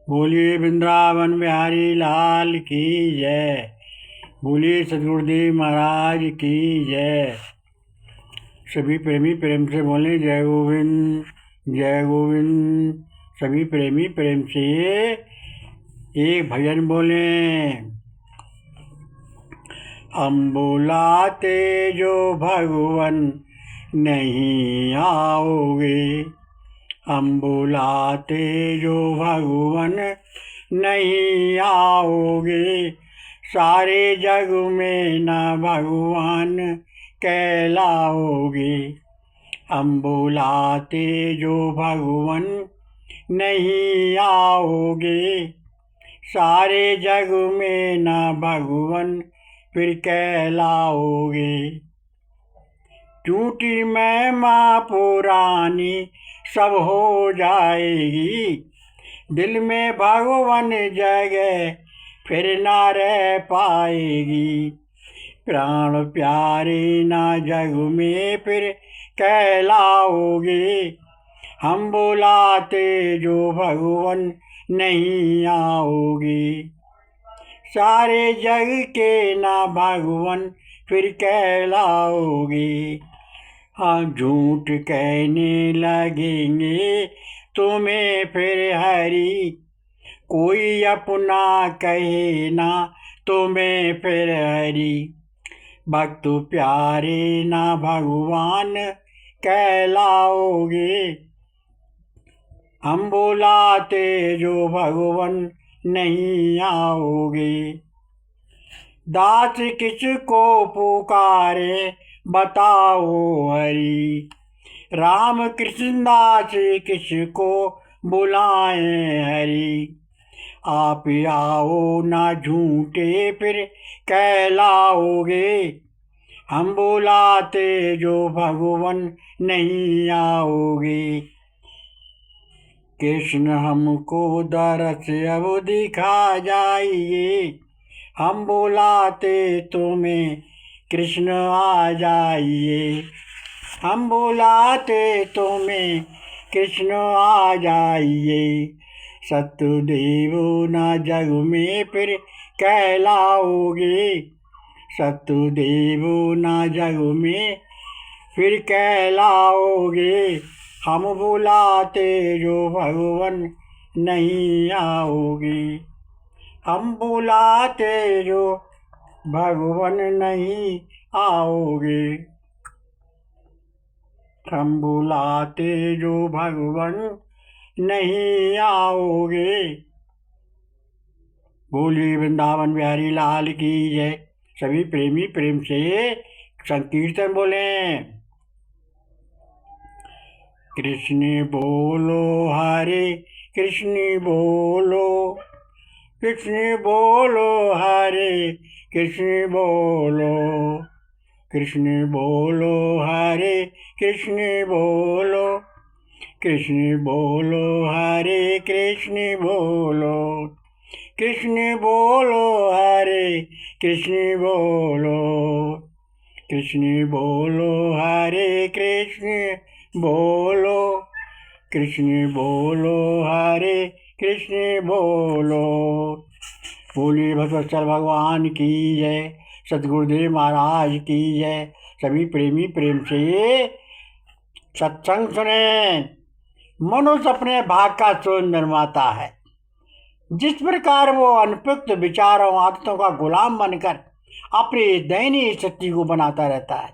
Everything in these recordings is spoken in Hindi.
बोलिए वृंदावन बिहारी लाल की जय। बोलिए सदगुरुदेव महाराज की जय। सभी प्रेमी प्रेम से बोले जय गोविंद जय गोविंद। सभी प्रेमी प्रेम से एक भजन बोले। हम बुलाते जो भगवन नहीं आओगे, हम बुलाते जो भगवन नहीं आओगे, सारे जग में न भगवान कहलाओगे। हम बुलाते जो भगवन नहीं आओगे, सारे जग में न भगवन फिर कहलाओगे। टूटी महिमा पुरानी सब हो जाएगी, दिल में भगवान जगह फिर ना रह पाएगी। प्राण प्यारे ना जग में फिर कहलाओगे, हम बुलाते जो भगवान नहीं आओगे। सारे जग के ना भगवान फिर कहलाओगे। हाँ झूठ कहने लगेंगे तुम्हें फिर हरी, कोई अपना कहे ना तुम्हें फिर हरी। भक्त प्यारे ना भगवान कहलाओगे, हम बुलाते जो भगवान नहीं आओगे। दास किसको पुकारे बताओ हरि, राम कृष्ण दास किसको बुलाएं हरि। आप आओ ना झूठे फिर कहलाओगे, हम बुलाते जो भगवान नहीं आओगे। कृष्ण हमको दरस अब दिखा जाइए, हम बुलाते तुम्हें कृष्ण आ जाइए। हम बुलाते तुम्हें कृष्ण आ जाइए। सत्यदेव ना जग में फिर कहलाओगे, सत्यदेव ना जग में फिर कहलाओगे। हम बुलाते जो भगवान नहीं आओगे, हम बुलाते जो भगवान नहीं आओगे। हम बुलाते जो भगवान नहीं आओगे। बोलिए वृंदावन बिहारी लाल की जय। सभी प्रेमी प्रेम से संकीर्तन बोले। कृष्ण बोलो हरे कृष्ण बोलो, कृष्ण बोलो हरे कृष्ण बोलो, कृष्ण बोलो हरे कृष्ण बोलो, कृष्ण बोलो हरे कृष्ण बोलो, कृष्ण बोलो हरे कृष्ण बोलो, कृष्ण बोलो हरे कृष्ण बोलो, कृष्ण बोलो हरे कृष्ण बोलो। बोलिए भगवत्सल भगवान की जय, सतगुरुदेव महाराज की जय। सभी प्रेमी प्रेम से सत्संग सुने। मनुष्य अपने भाग का स्वयं निर्माता है। जिस प्रकार वो अनुपयुक्त विचारों आदतों का गुलाम बनकर अपनी दयनीय स्थिति को बनाता रहता है,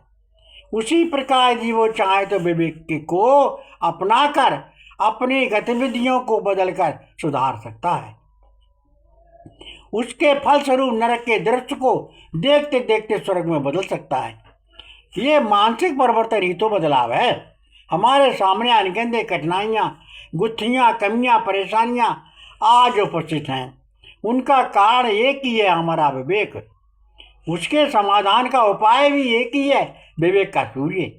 उसी प्रकार यदि वो चाहे तो विवेक को अपनाकर अपनी गतिविधियों को बदलकर सुधार सकता है। उसके फलस्वरूप नरक के दृश्य को देखते देखते स्वर्ग में बदल सकता है। ये मानसिक परिवर्तन ही तो बदलाव है। हमारे सामने अनगिनत कठिनाइयाँ, गुत्थियाँ, कमियाँ, परेशानियाँ आज उपस्थित हैं। उनका कारण एक ही है, हमारा विवेक। उसके समाधान का उपाय भी एक ही है, विवेक का सूर्य।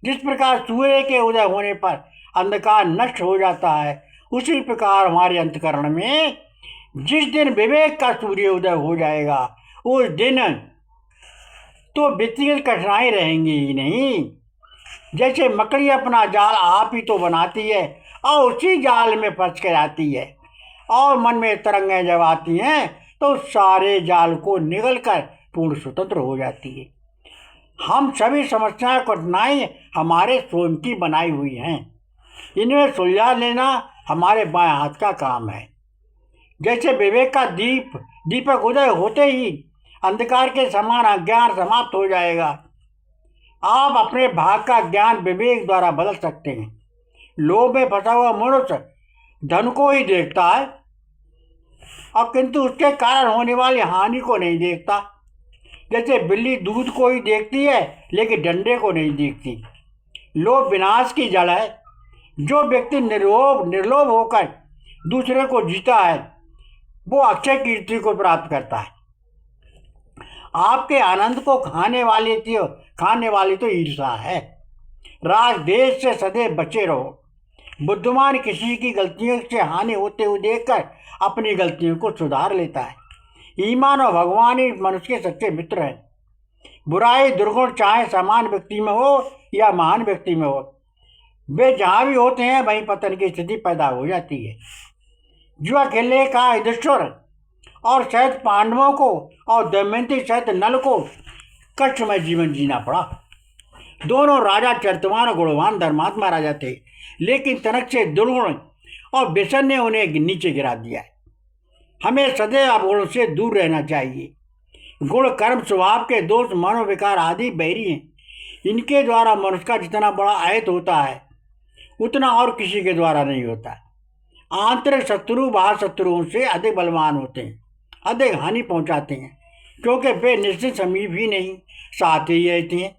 जिस प्रकार सूर्य के उदय होने पर अंधकार नष्ट हो जाता है, उसी प्रकार हमारे अंतःकरण में जिस दिन विवेक का सूर्य उदय हो जाएगा, उस दिन तो व्यक्तिगत कठिनाई रहेंगी ही नहीं। जैसे मकड़ी अपना जाल आप ही तो बनाती है और उसी जाल में फंस कर आती है। और मन में तरंगें जब आती हैं तो सारे जाल को निगल कर पूर्ण स्वतंत्र हो जाती है। हम सभी समस्याएं कठिनाई हमारे स्वयं की बनाई हुई हैं। इन्हें सुलझा लेना हमारे बाएं हाथ का काम है। जैसे विवेक का दीपक उदय होते ही अंधकार के समान अज्ञान समाप्त हो जाएगा। आप अपने भाग का ज्ञान विवेक द्वारा बदल सकते हैं। लोभ में फंसा हुआ मनुष्य धन को ही देखता है और किंतु उसके कारण होने वाली हानि को नहीं देखता। जैसे बिल्ली दूध को ही देखती है लेकिन डंडे को नहीं देखती। लोभ विनाश की जड़ है। जो व्यक्ति निर्लोभ होकर दूसरे को जीता है वो अक्षय कीर्ति को प्राप्त करता है। आपके आनंद को खाने वाली तो ईर्षा है। राग देश से सदैव बचे रहो। बुद्धिमान किसी की गलतियों से हानि होते हुए देखकर अपनी गलतियों को सुधार लेता है। ईमान और भगवान ही मनुष्य के सच्चे मित्र हैं। बुराई दुर्गुण चाहे समान व्यक्ति में हो या महान व्यक्ति में हो, वे जहाँ भी होते हैं वहीं पतन की स्थिति पैदा हो जाती है। जुआ खेलने का युधिष्ठिर और शायद पांडवों को और दमयंती शायद नल को कष्टमय जीवन जीना पड़ा। दोनों राजा चरित्रवान और गुणवान धर्मात्मा राजा थे, लेकिन तनक से दुर्गुण और व्यसन ने उन्हें नीचे गिरा दिया है। हमें सदैव अवगुण से दूर रहना चाहिए। गुण कर्म स्वभाव के दोष मनोविकार आदि बैरी हैं। इनके द्वारा मनुष्य का जितना बड़ा आयत होता है उतना और किसी के द्वारा नहीं होता। आंतरिक शत्रु बाहर शत्रुओं से अधिक बलवान होते हैं, अधिक हानि पहुंचाते हैं, क्योंकि वे निश्चित समीप ही नहीं साथ ही रहते हैं।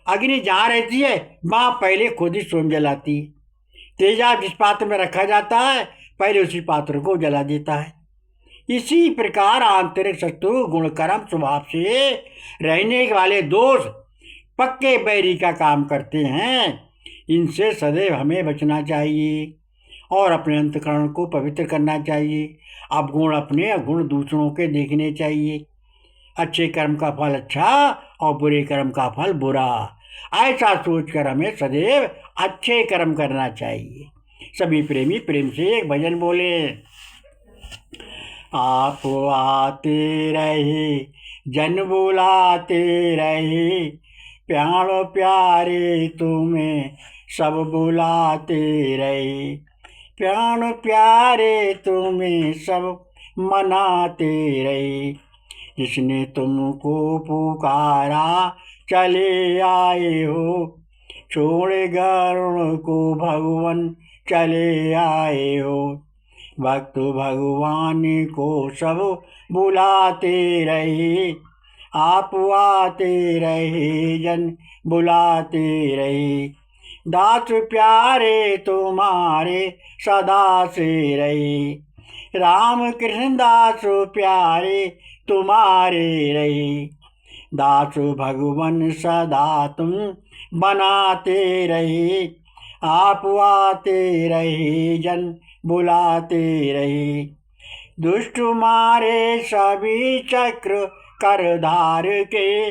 अग्नि जहाँ रहती है वहाँ पहले खुद ही स्वयं जलाती है। तेजाब जिस पात्र में रखा जाता है पहले उसी पात्र को जला देता है। इसी प्रकार आंतरिक शत्रु गुण कर्म स्वभाव से रहने वाले दोष पक्के बैरी का काम करते हैं। इनसे सदैव हमें बचना चाहिए और अपने अंतःकरण को पवित्र करना चाहिए। अवगुण अपने अवगुण दूसरों के देखने चाहिए। अच्छे कर्म का फल अच्छा और बुरे कर्म का फल बुरा, ऐसा सोचकर हमें सदैव अच्छे कर्म करना चाहिए। सभी प्रेमी प्रेम से एक भजन बोले। आप आते रहे जन बुलाते रहे, प्यारो प्यारे तुम्हें सब बुलाते रहे, प्यारो प्यारे तुम्हें सब मनाते रहे। जिसने तुमको पुकारा चले आए हो, छोड़ गरुण को भगवान चले आए हो। भक्त भगवान को सब बुलाते रहे, आप आते रहे जन बुलाते रहे। दास प्यारे तुम्हारे सदा से रहे, राम कृष्ण दास प्यारे तुम्हारे रहे। दास भगवान सदा तुम बनाते रहे, आप आते रहे जन बुलाते रहे। दुष्ट मारे सभी चक्र करधार के,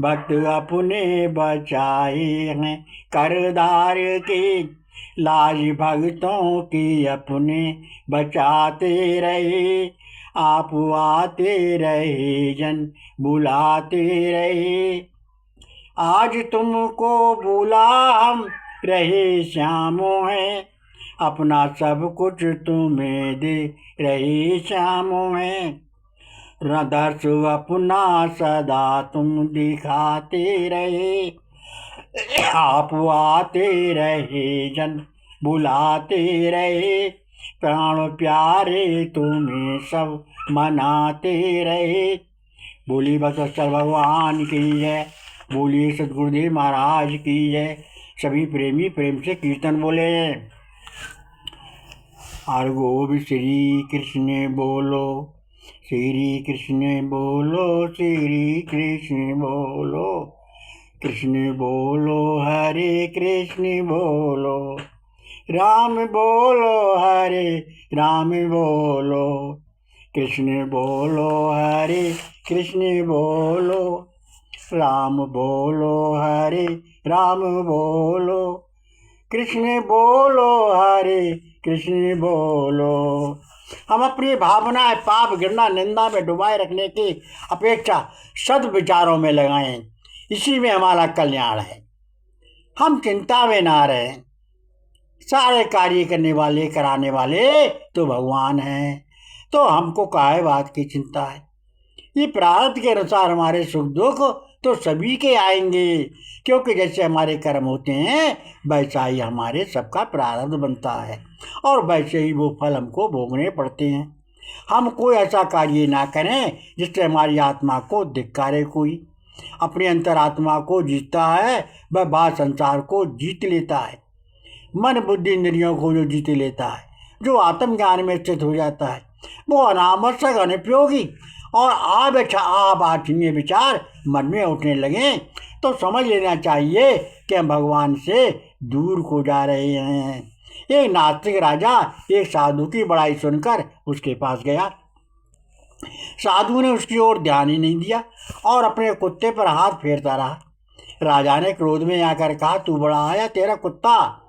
भक्त अपने बचाए हैं करधार के। लाज भक्तों की अपने बचाते रहे, आप आते रहे जन बुलाते रहे। आज तुमको बुला हम रहे श्यामो है, अपना सब कुछ तुम्हें दे रहे श्यामो है। रदर्श अपना सदा तुम दिखाते रहे, आप आते रहे जन बुलाते रहे। प्राण प्यारे तुम्हें सब मनाते रहे। बोली बसवस्तर भगवान की जय, बोलिए सदगुरुदेव महाराज की जय। सभी प्रेमी प्रेम से कीर्तन बोले। और गोविंद श्री कृष्ण बोलो, श्री कृष्ण बोलो, श्री कृष्ण बोलो। कृष्ण बोलो हरे कृष्ण बोलो, राम बोलो हरे राम बोलो। कृष्ण बोलो हरे कृष्ण बोलो, राम बोलो हरे राम बोलो। कृष्ण बोलो हरे कृष्ण बोलो। हम अपनी भावनाएं पाप, घृणा, निंदा में डुबाए रखने की अपेक्षा सद्विचारों में लगाएं, इसी में हमारा कल्याण है। हम चिंता में ना रहें। सारे कार्य करने वाले, कराने वाले तो भगवान हैं, तो हमको काहे बात की चिंता है। ये प्रारब्ध के अनुसार हमारे सुख दुख तो सभी के आएंगे, क्योंकि जैसे हमारे कर्म होते हैं वैसा ही हमारे सबका प्रारब्ध बनता है, और वैसे ही वो फल हमको भोगने पड़ते हैं। हम कोई ऐसा कार्य ना करें जिससे हमारी आत्मा को धिक्कारे कोई। अपनी अंतरात्मा को जीतता है वह बाहर संसार को जीत लेता है। मन बुद्धि इंद्रियों को जो जीत लेता है, जो आत्मज्ञान में स्थित हो जाता है, वो अनावश्यक, अनुपयोगी और आवांछनीय विचार मन में उठने लगे तो समझ लेना चाहिए कि हम भगवान से दूर को जा रहे हैं। एक नास्तिक राजा एक साधु की बड़ाई सुनकर उसके पास गया। साधु ने उसकी ओर ध्यान ही नहीं दिया और अपने कुत्ते पर हाथ फेरता रहा। राजा ने क्रोध में आकर कहा, तू बड़ा है या तेरा कुत्ता?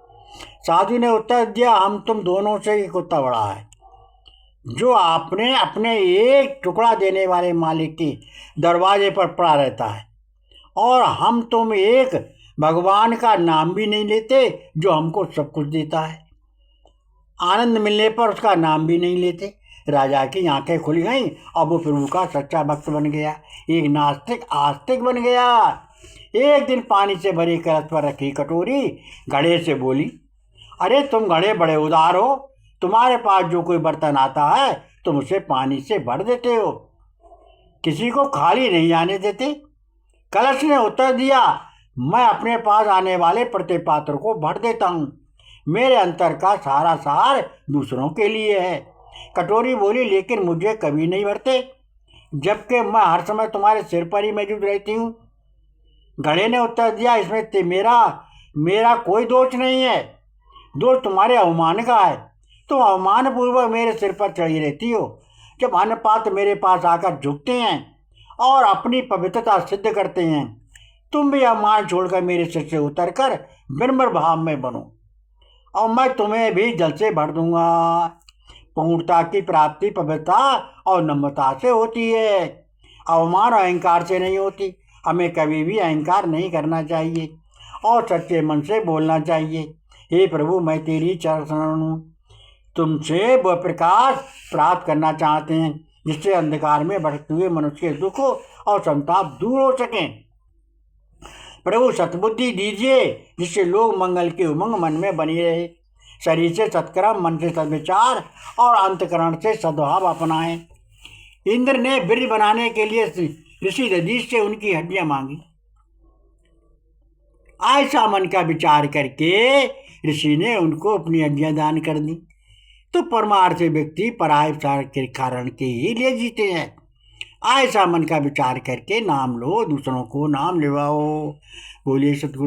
साधु ने उत्तर दिया, हम तुम दोनों से ही कुत्ता बड़ा है। जो आपने अपने एक टुकड़ा देने वाले मालिक के दरवाजे पर पड़ा रहता है, और हम तुम एक भगवान का नाम भी नहीं लेते जो हमको सब कुछ देता है। आनंद मिलने पर उसका नाम भी नहीं लेते। राजा की आंखें खुल गईं और वो प्रभु का सच्चा भक्त बन गया, एक नास्तिक आस्तिक बन गया। एक दिन पानी से भरी करत पर रखी कटोरी घड़े से बोली, अरे तुम घड़े बड़े उदार हो, तुम्हारे पास जो कोई बर्तन आता है तुम उसे पानी से भर देते हो, किसी को खाली नहीं आने देते। कलश ने उत्तर दिया, मैं अपने पास आने वाले प्रत्येक पात्र को भर देता हूँ, मेरे अंतर का सारा सार दूसरों के लिए है। कटोरी बोली, लेकिन मुझे कभी नहीं भरते, जबकि मैं हर समय तुम्हारे सिर पर ही मौजूद रहती हूँ। घड़े ने उत्तर दिया, इसमें मेरा कोई दोष नहीं है, दोष तुम्हारे अवमान का है। तुम अवमान पूर्वक मेरे सिर पर चढ़ी रहती हो। जब अन्य पात्र मेरे पास आकर झुकते हैं और अपनी पवित्रता सिद्ध करते हैं, तुम भी अवमान छोड़कर मेरे सिर से उतरकर विनम्र भाव में बनो, और मैं तुम्हें भी जल से भर दूंगा। पूर्णता की प्राप्ति पवित्रता और नम्रता से होती है, अवमान और अहंकार से नहीं होती। हमें कभी भी अहंकार नहीं करना चाहिए और सच्चे मन से बोलना चाहिए, हे प्रभु मैं तेरी चरण शरण हूँ, तुमसे वह प्रकाश प्राप्त करना चाहते हैं जिससे अंधकार में भटकते हुए मनुष्य के दुख और संताप दूर हो सकें। प्रभु सतबुद्धि दीजिए जिससे लोग मंगल की उमंग मन में बनी रहे, शरीर से सत्कर्म, मन से सद्विचार और अंतकरण से सद्भाव अपनाएं। इंद्र ने वीर्य बनाने के लिए ऋषि दधीच से उनकी हड्डियां मांगी। ऐसा मन का विचार करके ऋषि ने उनको अपनी हड्डियां दान कर दी। तो परमार्थ व्यक्ति पराय के कारण के ही लिए जीते हैं। ऐसा मन का विचार करके नाम लो, दूसरों को नाम लिवाओ। बोलिए सतगुरु।